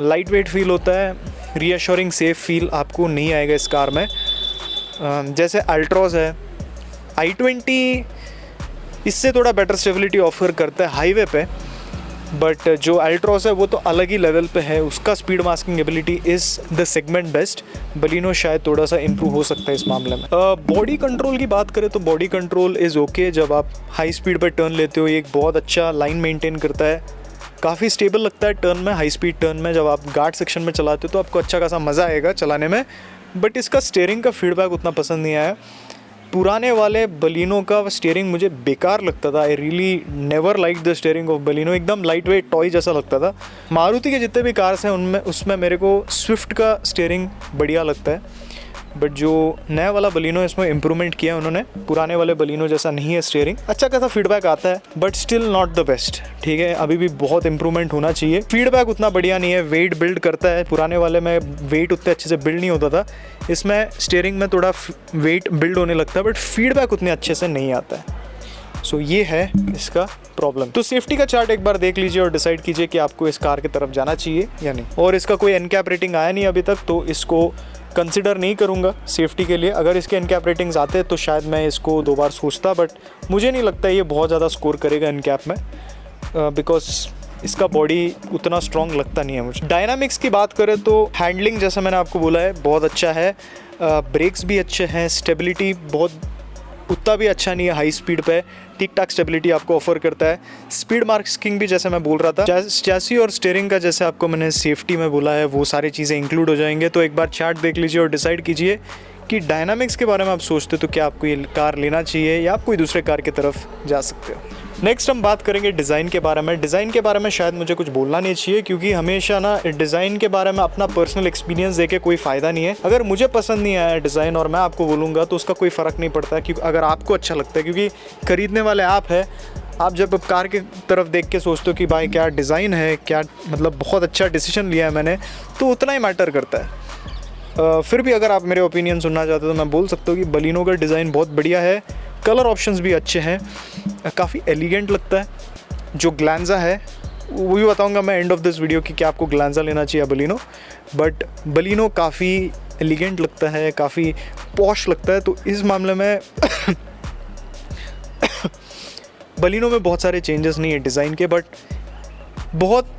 लाइट वेट फील होता है, रीअश्योरिंग सेफ फील आपको नहीं आएगा इस कार में। जैसे अल्ट्रॉस है, i20 इससे थोड़ा बेटर स्टेबिलिटी ऑफर करता है हाईवे पे, बट जो अल्ट्रॉस है वो तो अलग ही लेवल पे है। उसका speed masking ability is the segment best. Baleno शायद थोड़ा सा इम्प्रूव हो सकता है इस मामले में। बॉडी कंट्रोल की बात करें तो बॉडी कंट्रोल इज़ ओके। जब आप हाई स्पीड पर टर्न लेते हो, ये एक बहुत अच्छा लाइन मेंटेन करता है, काफ़ी स्टेबल लगता है टर्न में, हाई स्पीड टर्न में। जब आप घाट सेक्शन में चलाते हो तो आपको अच्छा खासा मज़ा आएगा चलाने में। बट इसका स्टीयरिंग का फीडबैक उतना पसंद नहीं आया। पुराने वाले बलिनो का स्टीयरिंग मुझे बेकार लगता था। I really never like the steering of Baleno, एकदम लाइट वेट टॉय जैसा लगता था। मारुति के जितने भी कार्स हैं उनमें उसमें मेरे को स्विफ्ट का स्टीयरिंग बढ़िया लगता है, बट जो नया वाला बलिनो है इसमें इम्प्रूवमेंट किया है उन्होंने। पुराने वाले बलिनो जैसा नहीं है स्टीयरिंग, अच्छा खासा फीडबैक आता है but still not the best. ठीक है, अभी भी बहुत इंप्रूवमेंट होना चाहिए। फीडबैक उतना बढ़िया नहीं है, वेट बिल्ड करता है। पुराने वाले में वेट उतने अच्छे से बिल्ड नहीं होता था, इसमें स्टीयरिंग में थोड़ा वेट बिल्ड होने लगता है बट फीडबैक उतने अच्छे से नहीं आता है। सो ये है इसका प्रॉब्लम। तो सेफ्टी का चार्ट एक बार देख लीजिए और डिसाइड कीजिए कि आपको इस कार की तरफ जाना चाहिए या नहीं। और इसका कोई एनकैप रेटिंग आया नहीं अभी तक, तो इसको कंसिडर नहीं करूँगा सेफ्टी के लिए। अगर इसके एनकैप रेटिंग्स आते तो शायद मैं इसको 2 बार सोचता, बट मुझे नहीं लगता ये बहुत ज़्यादा स्कोर करेगा एनकैप में, बिकॉज इसका बॉडी उतना स्ट्रॉन्ग लगता नहीं है मुझे। डायनामिक्स की बात करें तो हैंडलिंग जैसा मैंने आपको बोला है बहुत अच्छा है, ब्रेक्स भी अच्छे हैं, स्टेबिलिटी बहुत उतना भी अच्छा नहीं है हाई स्पीड पे, ठीक ठाक स्टेबिलिटी आपको ऑफर करता है। स्पीड मार्किंग भी जैसे मैं बोल रहा था, चैसी और स्टीयरिंग का जैसे आपको मैंने सेफ्टी में बोला है वो सारी चीज़ें इंक्लूड हो जाएंगे। तो एक बार चार्ट देख लीजिए और डिसाइड कीजिए कि डायनामिक्स के बारे में आप सोचते तो क्या आपको ये कार लेना चाहिए या आप कोई दूसरे कार की तरफ जा सकते हो। नेक्स्ट हम बात करेंगे डिज़ाइन के बारे में। डिज़ाइन के बारे में शायद मुझे कुछ बोलना नहीं चाहिए क्योंकि हमेशा ना डिज़ाइन के बारे में अपना पर्सनल एक्सपीरियंस देके कोई फ़ायदा नहीं है। अगर मुझे पसंद नहीं आया डिज़ाइन और मैं आपको बोलूँगा तो उसका कोई फ़र्क नहीं पड़ता, क्योंकि अगर आपको अच्छा लगता है, क्योंकि ख़रीदने वाले आप हैं। आप जब कार की तरफ देख के सोचते हो कि भाई क्या डिज़ाइन है, क्या मतलब बहुत अच्छा डिसीजन लिया है मैंने, तो उतना ही मैटर करता है। फिर भी अगर आप मेरे ओपिनियन सुनना चाहते हो तो मैं बोल सकता हूँ कि बलिनो का डिज़ाइन बहुत बढ़िया है, कलर ऑप्शंस भी अच्छे हैं, काफ़ी एलिगेंट लगता है। जो ग्लैंजा है वो भी बताऊंगा मैं एंड ऑफ दिस वीडियो कि क्या आपको ग्लैंजा लेना चाहिए बलिनो, बट बलिनो काफ़ी एलिगेंट लगता है, काफ़ी पॉश लगता है। तो इस मामले में बलिनो में बहुत सारे चेंजेस नहीं है डिज़ाइन के, बट बहुत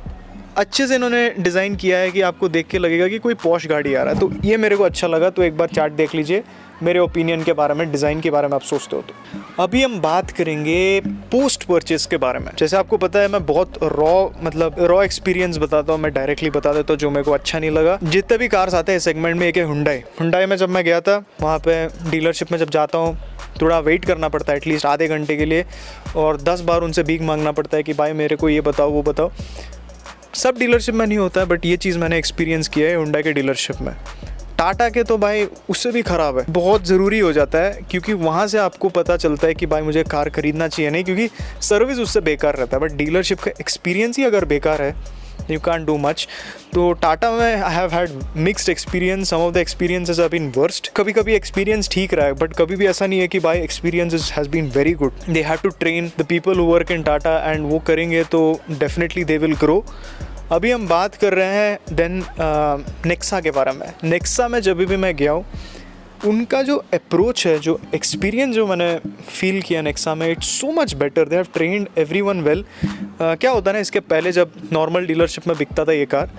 अच्छे से इन्होंने डिज़ाइन किया है कि आपको देख के लगेगा कि कोई पॉश गाड़ी आ रहा है। तो ये मेरे को अच्छा लगा। तो एक बार चार्ट देख लीजिए मेरे ओपिनियन के बारे में, डिज़ाइन के बारे में आप सोचते हो तो। अभी हम बात करेंगे पोस्ट परचेस के बारे में। जैसे आपको पता है मैं बहुत रॉ एक्सपीरियंस बताता हूँ, मैं डायरेक्टली बता देता हूँ जो मेरे को अच्छा नहीं लगा। जितने भी कार्स आते हैं सेगमेंट में, एक है हुंडई में जब मैं गया था वहाँ पे डीलरशिप में जब जाता हूँ थोड़ा वेट करना पड़ता है एटलीस्ट आधे घंटे के लिए, और 10 बार उनसे भीख मांगना पड़ता है कि भाई मेरे को ये बताओ वो बताओ। सब डीलरशिप में नहीं होता है, बट ये चीज़ मैंने एक्सपीरियंस किया है हुंडई के डीलरशिप में। टाटा के तो भाई उससे भी ख़राब है, बहुत ज़रूरी हो जाता है, क्योंकि वहाँ से आपको पता चलता है कि भाई मुझे कार ख़रीदना चाहिए नहीं, क्योंकि सर्विस उससे बेकार रहता है। बट डीलरशिप का एक्सपीरियंस ही अगर बेकार है, यू कैन डू मच। तो टाटा में I have had mixed experience, some of the experiences have been worst. कभी कभी एक्सपीरियंस ठीक रहा है, बट कभी भी ऐसा नहीं है कि भाई experience has been very good. They have to train the people who work in Tata, and वो करेंगे तो डेफिनेटली दे विल ग्रो। अभी हम बात कर रहे हैं देन नेक्सा के बारे में। नेक्सा में जब भी मैं गया हूँ उनका जो अप्रोच है, जो एक्सपीरियंस जो मैंने फील किया नेक्सा में, it's so much better. They have trained everyone well. क्या होता है ना, इसके पहले जब नॉर्मल डीलरशिप में बिकता था ये कार,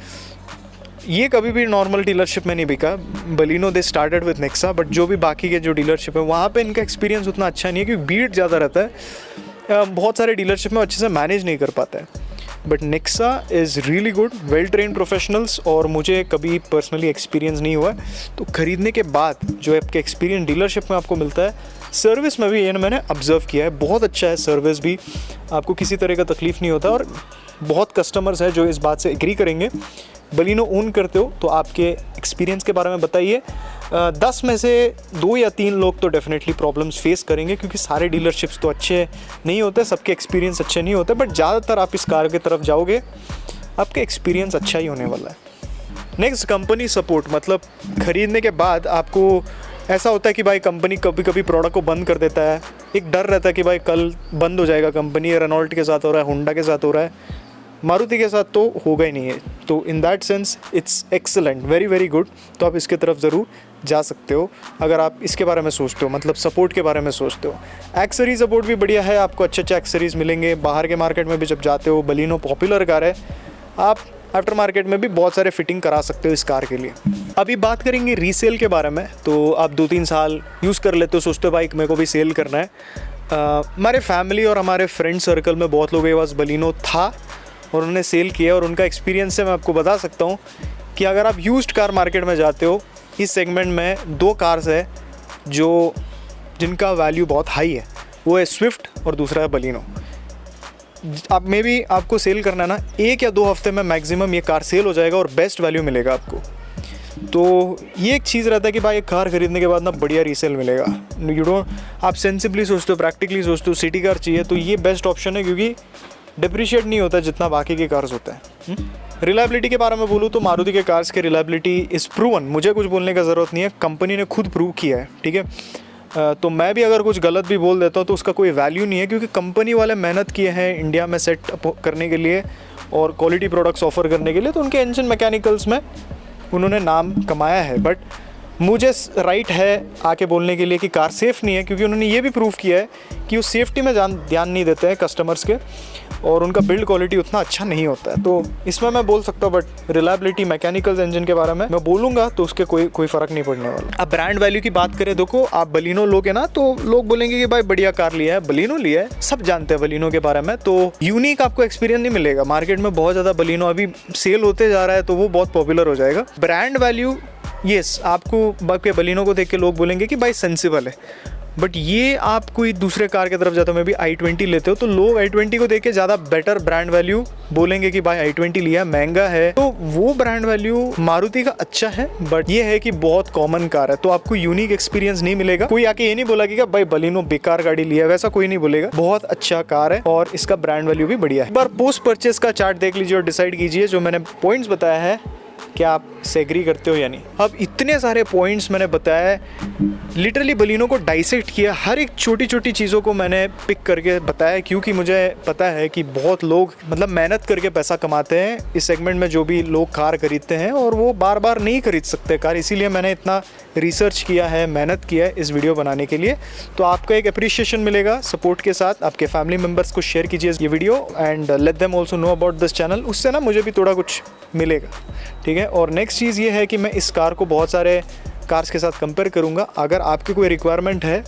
ये कभी भी नॉर्मल डीलरशिप में नहीं बिका। Baleno they started with Nexa, but जो भी बाकी के जो डीलरशिप है वहाँ पे इनका एक्सपीरियंस उतना अच्छा नहीं है, क्योंकि भीड़ ज़्यादा रहता है। बहुत सारे डीलरशिप में अच्छे से मैनेज नहीं कर पाता है। But Nexa is really good, well train professionals, और मुझे कभी पर्सनली एक्सपीरियंस नहीं हुआ। तो ख़रीदने के बाद जो आपके एक्सपीरियंस डीलरशिप में आपको मिलता है, सर्विस में भी ये मैंने ऑब्ज़र्व किया है, बहुत अच्छा है सर्विस भी, आपको किसी तरह का तकलीफ़ नहीं होता। और बहुत कस्टमर्स हैं जो इस बात से एग्री करेंगे। बलिनो ओन करते हो तो आपके एक्सपीरियंस के बारे में बताइए। 10 में से 2 या 3 लोग तो डेफिनेटली प्रॉब्लम्स फेस करेंगे, क्योंकि सारे डीलरशिप्स तो अच्छे नहीं होते, सबके एक्सपीरियंस अच्छे नहीं होते। बट ज़्यादातर आप इस कार की तरफ जाओगे, आपके एक्सपीरियंस अच्छा ही होने वाला है। Next, company support. मतलब ख़रीदने के बाद आपको ऐसा होता है कि भाई कंपनी कभी कभी प्रोडक्ट को बंद कर देता है। एक डर रहता है कि भाई कल बंद हो जाएगा कंपनी। रेनॉल्ट के साथ हो रहा है, होंडा के साथ हो रहा है, मारुति के साथ तो होगा ही नहीं है। तो in that sense it's excellent, very very good. तो आप इसके तरफ ज़रूर जा सकते हो अगर आप इसके बारे में सोचते हो, मतलब सपोर्ट के बारे में सोचते हो। एक्सेसरी सपोर्ट भी बढ़िया है, आपको अच्छे अच्छे एक्सेसरीज मिलेंगे। बाहर के मार्केट में भी जब जाते हो, बलिनो पॉपुलर कार है, आप आफ्टर मार्केट में भी बहुत सारे फिटिंग करा सकते हो इस कार के लिए। अभी बात करेंगे रीसेल के बारे में। तो आप 2-3 साल यूज़ कर लेते हो, सोचते हो भाई मेरे को भी सेल करना है। हमारे फैमिली और हमारे फ्रेंड सर्कल में बहुत लोगों के पास बलिनो था और उन्होंने सेल किया, और उनका एक्सपीरियंस से मैं आपको बता सकता हूँ कि अगर आप यूज्ड कार मार्केट में जाते हो, इस सेगमेंट में 2 कार्स है जिनका वैल्यू बहुत हाई है। वो है स्विफ्ट और दूसरा है बलिनो। आप मे भी आपको सेल करना है ना, 1 या 2 हफ्ते में मैक्सिमम ये कार सेल हो जाएगा और बेस्ट वैल्यू मिलेगा आपको। तो ये एक चीज़ रहता है कि भाई एक कार खरीदने के बाद ना बढ़िया रीसेल मिलेगा। यू डोंट, आप सेंसिबली सोचते हो, प्रैक्टिकली सोचते हो, सिटी कार चाहिए, तो ये बेस्ट ऑप्शन है, क्योंकि डिप्रिशिएट नहीं होता जितना बाकी के कार्स होता है। रिलायबिलिटी के बारे में बोलूँ तो मारुति के कार्स के रिलायबिलिटी इज़ प्रूवन, मुझे कुछ बोलने का ज़रूरत नहीं है, कंपनी ने खुद प्रूव किया है, ठीक है। तो मैं भी अगर कुछ गलत भी बोल देता हूँ तो उसका कोई वैल्यू नहीं है, क्योंकि कंपनी वाले मेहनत किए हैं इंडिया में सेट करने के लिए और क्वालिटी प्रोडक्ट्स ऑफर करने के लिए। तो उनके इंजन मैकेनिकल्स में उन्होंने नाम कमाया है। बट मुझे राइट है आके बोलने के लिए कि कार सेफ़ नहीं है, क्योंकि उन्होंने ये भी प्रूव किया है कि वो सेफ्टी में ध्यान नहीं देते हैं कस्टमर्स के, और उनका बिल्ड क्वालिटी उतना अच्छा नहीं होता है। तो इसमें मैं बोल सकता हूँ, बट रिलायबिलिटी, मैकेनिकल्स, इंजन के बारे में मैं बोलूँगा तो उसके कोई फ़र्क नहीं पड़ने वाला। अब ब्रांड वैल्यू की बात करें, देखो आप बलिनो लोगे ना तो लोग बोलेंगे कि भाई बढ़िया कार लिया है, बलिनो लिया है, सब जानते हैं बलिनो के बारे में, तो यूनिक आपको एक्सपीरियंस नहीं मिलेगा। मार्केट में बहुत ज़्यादा बलिनो अभी सेल होते जा रहा है, तो वो बहुत पॉपुलर हो जाएगा। ब्रांड वैल्यू, यस, आपके बलिनो को देख के लोग बोलेंगे कि भाई सेंसिबल है, बट ये आप कोई दूसरे कार की तरफ जाते हो, मैं भी i20 लेते हो, तो लोग i20 को देख के ज़्यादा बेटर ब्रांड वैल्यू बोलेंगे कि भाई i20 लिया, महंगा है। तो वो ब्रांड वैल्यू मारुति का अच्छा है, बट ये है कि बहुत कॉमन कार है, तो आपको यूनिक एक्सपीरियंस नहीं मिलेगा। कोई आके ये नहीं बोला कि भाई बलिनो बेकार गाड़ी लिया, वैसा कोई नहीं बोलेगा। बहुत अच्छा कार है और इसका ब्रांड वैल्यू भी बढ़िया है। एक बार पोस्ट परचेस का चार्ट देख लीजिए और डिसाइड कीजिए जो मैंने पॉइंट्स बताया है क्या आप से एग्री करते हो या नहीं। अब इतने सारे पॉइंट्स मैंने बताया, लिटरली बलिनो को डाइसेक्ट किया, हर एक छोटी छोटी चीज़ों को मैंने पिक करके बताया, क्योंकि मुझे पता है कि बहुत लोग मतलब मेहनत करके पैसा कमाते हैं इस सेगमेंट में, जो भी लोग कार खरीदते हैं, और वो बार बार नहीं खरीद सकते कार, इसीलिए मैंने इतना रिसर्च किया है, मेहनत किया है इस वीडियो बनाने के लिए। तो आपका एक अप्रिशिएशन मिलेगा सपोर्ट के साथ। आपके फैमिली मेम्बर्स को शेयर कीजिए ये video and let them also know about this channel, उससे ना मुझे भी थोड़ा कुछ मिलेगा, ठीक है। और नेक्स्ट चीज़ ये है कि मैं इस कार को बहुत सारे कार्स के साथ कंपेयर करूंगा। अगर आपकी कोई रिक्वायरमेंट है,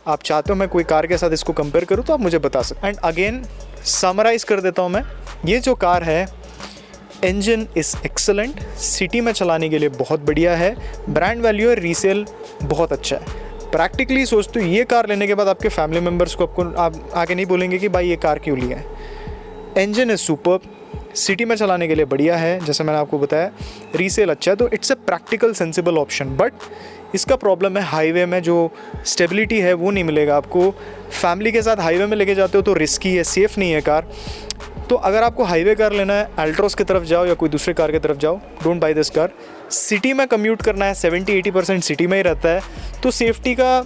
आप चाहते हो मैं कोई कार के साथ इसको कंपेयर करूं, तो आप मुझे बता सकते। एंड अगेन समराइज़ कर देता हूं मैं, ये जो कार है, इंजन इज़ एक्सेलेंट, सिटी में चलाने के लिए बहुत बढ़िया है, ब्रांड वैल्यू और रीसेल बहुत अच्छा है। प्रैक्टिकली सोचते हो ये कार लेने के बाद आपके फैमिली मेम्बर्स को आप आगे नहीं बोलेंगे कि भाई ये कार क्यों लिया है। इंजन इज़ सुपर्ब, सिटी में चलाने के लिए बढ़िया है, जैसे मैंने आपको बताया, रीसेल अच्छा है, तो it's a practical sensible option. But इसका प्रॉब्लम है हाईवे में जो स्टेबिलिटी है वो नहीं मिलेगा आपको। फैमिली के साथ हाईवे में लेके जाते हो तो रिस्की है, सेफ़ नहीं है कार। तो अगर आपको हाईवे कार लेना है, अल्ट्रोस की तरफ जाओ या कोई दूसरे कार की तरफ जाओ, don't by this car. City में कम्यूट करना है, 70-80% सिटी में ही रहता है, तो सेफ्टी का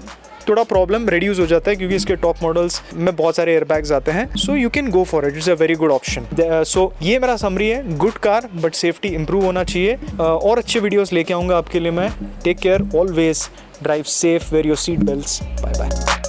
थोड़ा प्रॉब्लम रिड्यूस हो जाता है, क्योंकि इसके टॉप मॉडल्स में बहुत सारे एयरबैग्स आते हैं। So you can go for it, it's a very good option. So ये मेरा समरी है, good car but safety improve होना चाहिए। और अच्छे वीडियोस लेके आऊँगा आपके लिए मैं। Take care, always drive safe, wear your seat belts, bye bye.